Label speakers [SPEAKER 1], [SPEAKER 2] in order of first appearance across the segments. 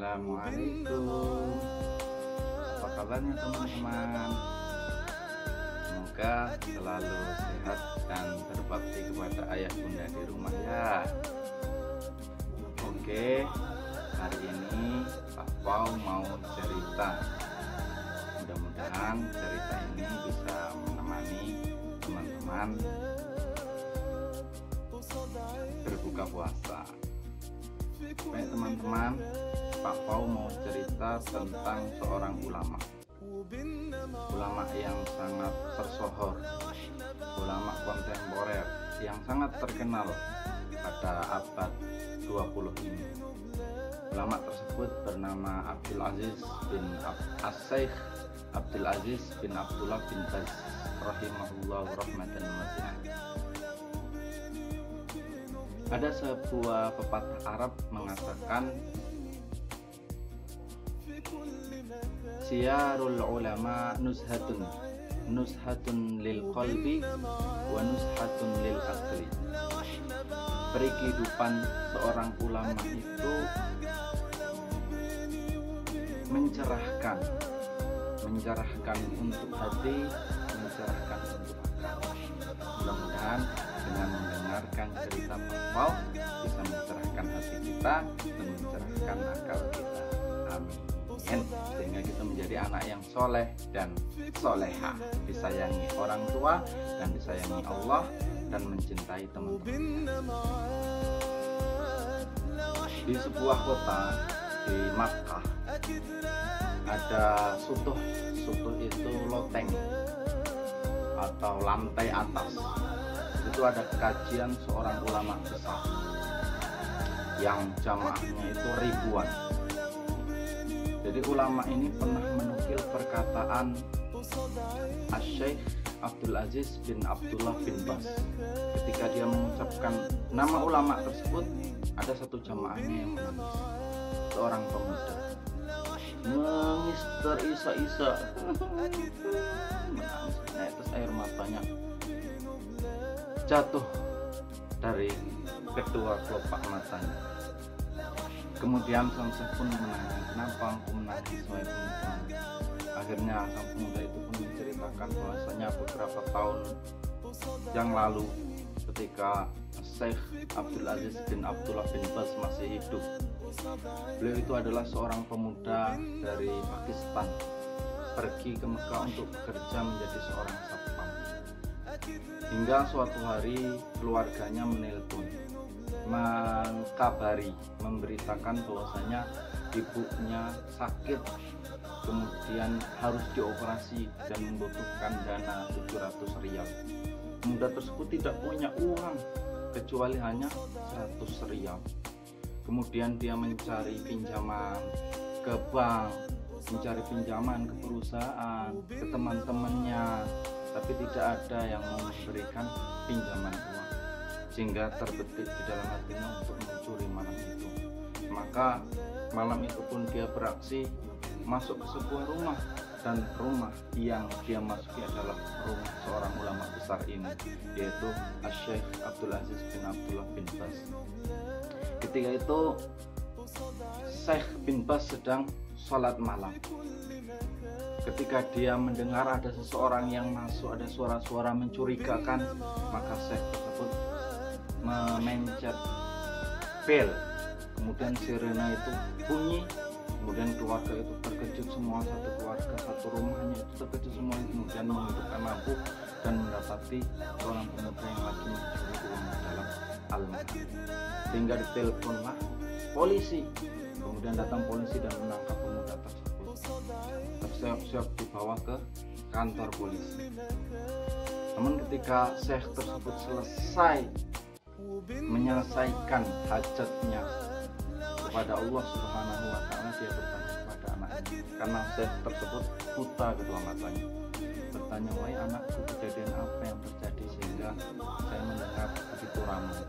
[SPEAKER 1] Assalamualaikum. Apa kabarnya teman-teman? Semoga selalu sehat dan berbakti kepada ayah bunda di rumah ya. Oke, hari ini Pak Pau mau cerita. Mudah-mudahan cerita ini bisa menemani teman-teman berbuka puasa. Baik teman-teman, Pak Pau mau cerita tentang seorang ulama yang sangat tersohor, ulama kontemporer yang sangat terkenal pada abad 20 ini. Ulama tersebut bernama Abdul Aziz bin As-Syaikh Abdul Aziz bin Abdullah bin Baz rahimahullah rahmatan wasi'ah. Ada sebuah pepatah Arab mengatakan, siyarul ulama nuzhatun lil qalbi wa nuzhatun lil aqli. Peri kehidupan seorang ulama itu mencerahkan untuk hati, mencerahkan untuk akal. Mudah-mudahan dengan mendengarkan cerita Pak Pau bisa mencerahkan hati kita dan mencerahkan akal kita. Amin. Sehingga kita menjadi anak yang soleh dan soleha, disayangi orang tua dan disayangi Allah dan mencintai teman-teman. Di sebuah kota di Makkah ada sutuh itu loteng atau lantai atas. Itu ada kajian seorang ulama besar yang jamaahnya itu ribuan. Jadi ulama ini pernah menukil perkataan Asy-Syaikh Abdul Aziz bin Abdullah bin Baz. Ketika dia mengucapkan nama ulama tersebut, ada satu jamaahnya yang menangis. Seorang pemuda menangis terisa-isa, menangis, terus air matanya jatuh dari kedua kelopak matanya. Kemudian sang syekh pun menanya, kenapa aku menangis wahai pemuda? Akhirnya sang pemuda itu pun menceritakan bahwasanya beberapa tahun yang lalu ketika Syekh Abdul Aziz bin Abdullah bin Baz masih hidup, beliau itu adalah seorang pemuda dari Pakistan, pergi ke Mekah untuk bekerja menjadi seorang satpam. Hingga suatu hari keluarganya menelpon, mengkabari, memberitakan bahwasanya ibunya sakit, kemudian harus dioperasi dan membutuhkan dana 700 riyal. Pemuda tersebut tidak punya uang kecuali hanya 100 riyal. Kemudian dia mencari pinjaman ke bank, mencari pinjaman ke perusahaan, ke teman-temannya, tapi tidak ada yang mau memberikan pinjaman uang, sehingga terbetik di dalam hatinya untuk mencuri malam itu. Maka malam itu pun dia beraksi masuk ke sebuah rumah, dan rumah yang dia masuki adalah rumah seorang ulama besar ini, yaitu Asy-Syaikh Abdul Aziz bin Abdullah bin Baz. Ketika itu Syekh bin Baz sedang sholat malam. Ketika dia mendengar ada seseorang yang masuk, ada suara-suara mencurigakan, maka Syekh tersebut memencet bel. Kemudian sirena itu bunyi. Kemudian keluarga itu terkejut semua, satu keluarga, satu rumahnya itu terkejut semua. Kemudian menghidupkan lampu dan mendapati seorang pemuda yang lagi mencuri uang dalam almari. Sehingga diteleponlah polisi. Kemudian datang polisi dan menangkap pemuda tersebut. Terseok-seok dibawa ke kantor polisi. Namun ketika Syekh tersebut selesai menyelesaikan hajatnya kepada Allah Subhanahu wa Ta'ala, dia bertanya kepada anaknya, karena Syekh tersebut buta kedua matanya. Bertanya, wahai anakku, kejadian apa yang terjadi sehingga saya mendengar begitu ramai?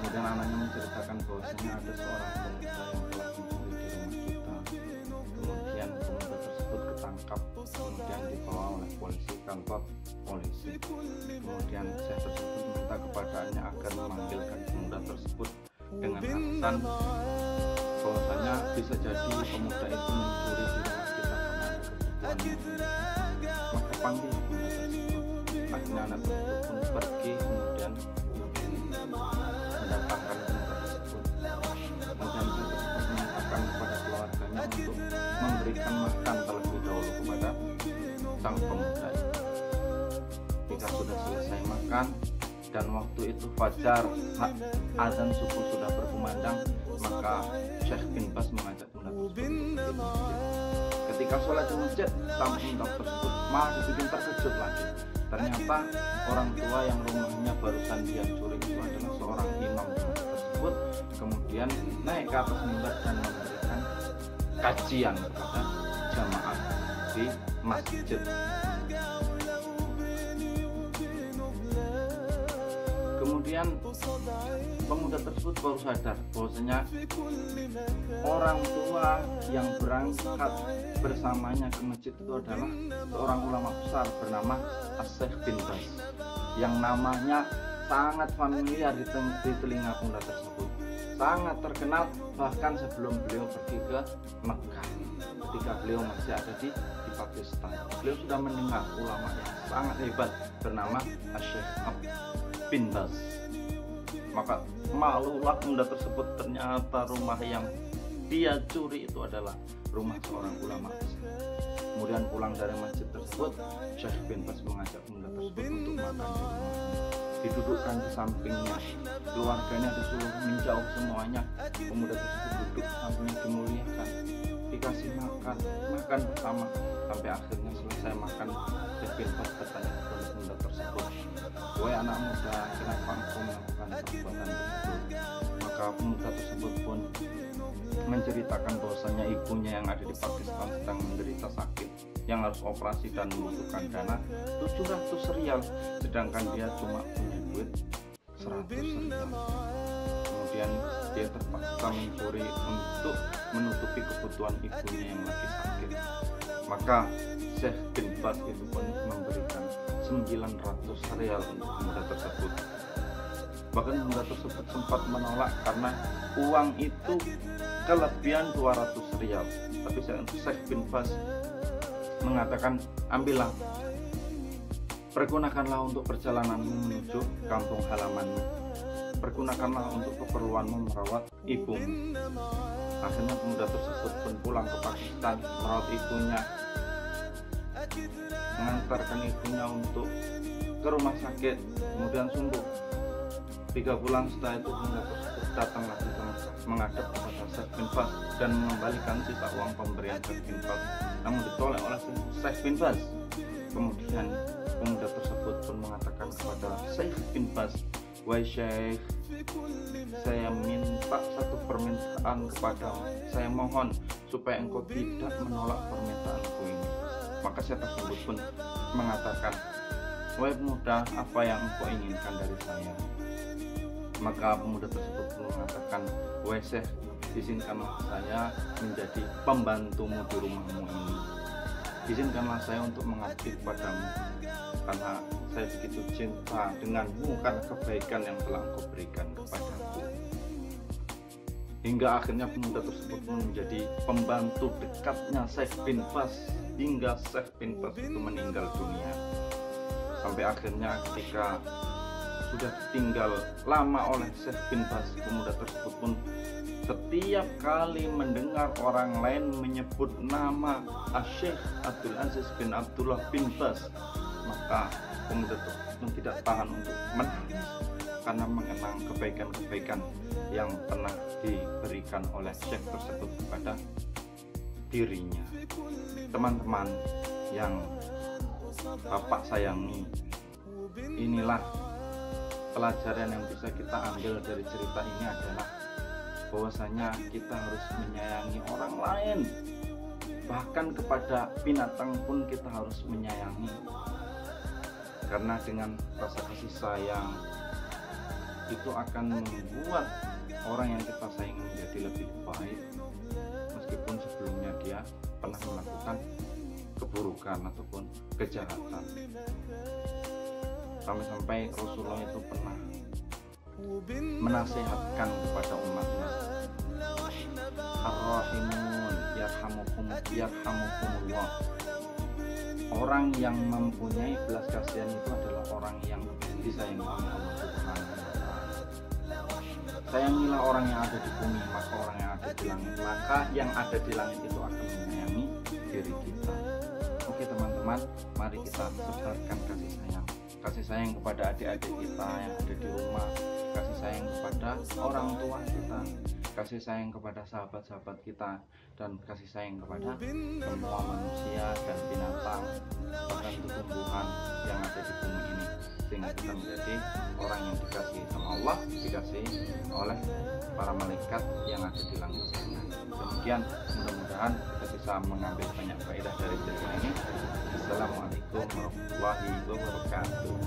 [SPEAKER 1] Kemudian anaknya menceritakan bahwasanya ada seorang pemuda yang telah mencuri di rumah kita. Kemudian pemuda tersebut ketangkap, kemudian dibawa oleh polisi kantor polisi. Kemudian Syekh tersebut meminta kepadanya agar memanggilkan pemuda tersebut dengan alasan bisa jadi pemuda itu mencuri di rumah kita karena ada kebutuhannya, maka panggil pemuda tersebut. Akhirnya anak tersebut pun pergi, kemudian mendatangkan pemuda tersebut. Kemudian pemuda tersebut mengatakan kepada keluarganya untuk memberikan makan terlebih dahulu kepada sang pemuda itu. Ketika sudah selesai makan dan waktu itu fajar, azan subuh sudah berkumandang, maka Syekh bin Baz mengajak pemuda tersebut untuk masjid. Ketika sholat di masjid, sang pemuda tersebut malah dibikin terkejut lagi. Ternyata orang tua yang rumahnya barusan dia curi itu adalah seorang imam di masjid tersebut. Kemudian naik ke atas mimbar dan memberikan kajian kepada jamaah di masjid. Kemudian pemuda tersebut baru sadar bahwasanya orang tua yang berangkat bersamanya ke masjid itu adalah seorang ulama besar bernama Syekh bin Baz, yang namanya sangat familiar di telinga pemuda tersebut, sangat terkenal bahkan sebelum beliau pergi ke Mekah. Ketika beliau masih ada di Pakistan, beliau sudah mendengar ulama yang sangat hebat bernama Syekh bin Baz. Maka malulah pemuda tersebut, ternyata rumah yang dia curi itu adalah rumah seorang ulama. Kemudian pulang dari masjid tersebut, Syekh bin Baz mengajak pemuda tersebut untuk makan di rumahnya. Didudukkan di sampingnya, keluarganya disuruh menjauh semuanya. Pemuda tersebut duduk sampingnya, dimuliakan, dikasih makan bersama, sampai akhirnya selesai makan. Syekh bin Baz bertanya kepada pemuda tersebut, "Wahai anak muda, kenapa engkau melakukan perbuatan tersebut?" Maka pemuda tersebut pun menceritakan bahwasanya ibunya yang ada di Pakistan sedang menderita sakit yang harus operasi dan membutuhkan dana 700 rial, sedangkan dia cuma punya duit 100 rial. Kemudian dia terpaksa mencuri untuk menutupi kebutuhan ibunya yang lagi sakit. Maka Syekh bin Baz itu pun memberikan 900 rial untuk pemuda tersebut. Bahkan pemuda tersebut sempat menolak karena uang itu kelebihan 200 rial. Tapi Syekh bin Baz mengatakan, "Ambillah, pergunakanlah untuk perjalananmu menuju kampung halamanmu, pergunakanlah untuk keperluanmu merawat ibumu." Akhirnya pemuda tersebut pun pulang ke Pakistan, merawat ibunya, mengantarkan ibunya untuk ke rumah sakit, kemudian sembuh. 3 bulan setelah itu pemuda tersebut datang lagi ke Mekah, menghadap kepada Syekh bin Baz dan mengembalikan sisa uang pemberian Syekh bin Baz, namun ditolak oleh Syekh bin Baz. Kemudian pemuda tersebut pun mengatakan kepada Syekh bin Baz, "Wahai Syekh, saya minta satu permintaan kepadamu. Saya mohon supaya engkau tidak menolak permintaanku ini." Maka Syekh tersebut pun mengatakan, "Wahai pemuda, apa yang engkau inginkan dari saya?" Maka pemuda tersebut pun mengatakan, "Wahai Syekh, izinkanlah saya menjadi pembantumu di rumahmu ini. Izinkanlah saya untuk mengabdi kepadamu, karena saya begitu cinta denganmu karena kebaikan yang telah engkau berikan kepadaku." Hingga akhirnya pemuda tersebut pun menjadi pembantu dekatnya Syekh bin Baz hingga Syekh bin Baz itu meninggal dunia. Sampai akhirnya ketika sudah ditinggal lama oleh Syekh bin Baz, pemuda tersebut pun setiap kali mendengar orang lain menyebut nama Syekh Abdul Aziz bin Abdullah bin Baz, maka pemuda tersebut pun tidak tahan untuk menangis karena mengenang kebaikan-kebaikan yang pernah diberikan oleh Syekh tersebut kepada dirinya. Teman-teman yang Bapak sayangi, inilah pelajaran yang bisa kita ambil dari cerita ini adalah bahwasanya kita harus menyayangi orang lain, bahkan kepada binatang pun kita harus menyayangi, karena dengan rasa kasih sayang itu akan membuat orang yang kita sayangi menjadi lebih baik, meskipun sebelumnya dia pernah melakukan keburukan ataupun kejahatan. Sampai-sampai Rasulullah itu pernah menasihatkan kepada umatnya, "Ar-rahimun yarhamukumullah. Orang yang mempunyai belas kasihan itu adalah orang yang disayangi oleh Allah Subhanahu wa Ta'ala. Sayangilah orang yang ada di bumi, maka orang yang ada di langit, maka yang ada di langit itu akan menyayangi diri kita. Oke teman-teman, mari kita sebarkan kasih sayang. Kasih sayang kepada adik-adik kita yang ada di rumah, kasih sayang kepada orang tua kita, kasih sayang kepada sahabat-sahabat kita, dan kasih sayang kepada semua manusia dan binatang, bahkan tumbuhan yang ada di bumi ini, sehingga kita menjadi orang yang dikasihi sama Allah, dikasihi oleh para malaikat yang ada di langit sana. Demikian, mudah-mudahan kita bisa mengambil banyak faedah dari cerita ini. Assalamualaikum warahmatullahi wabarakatuh.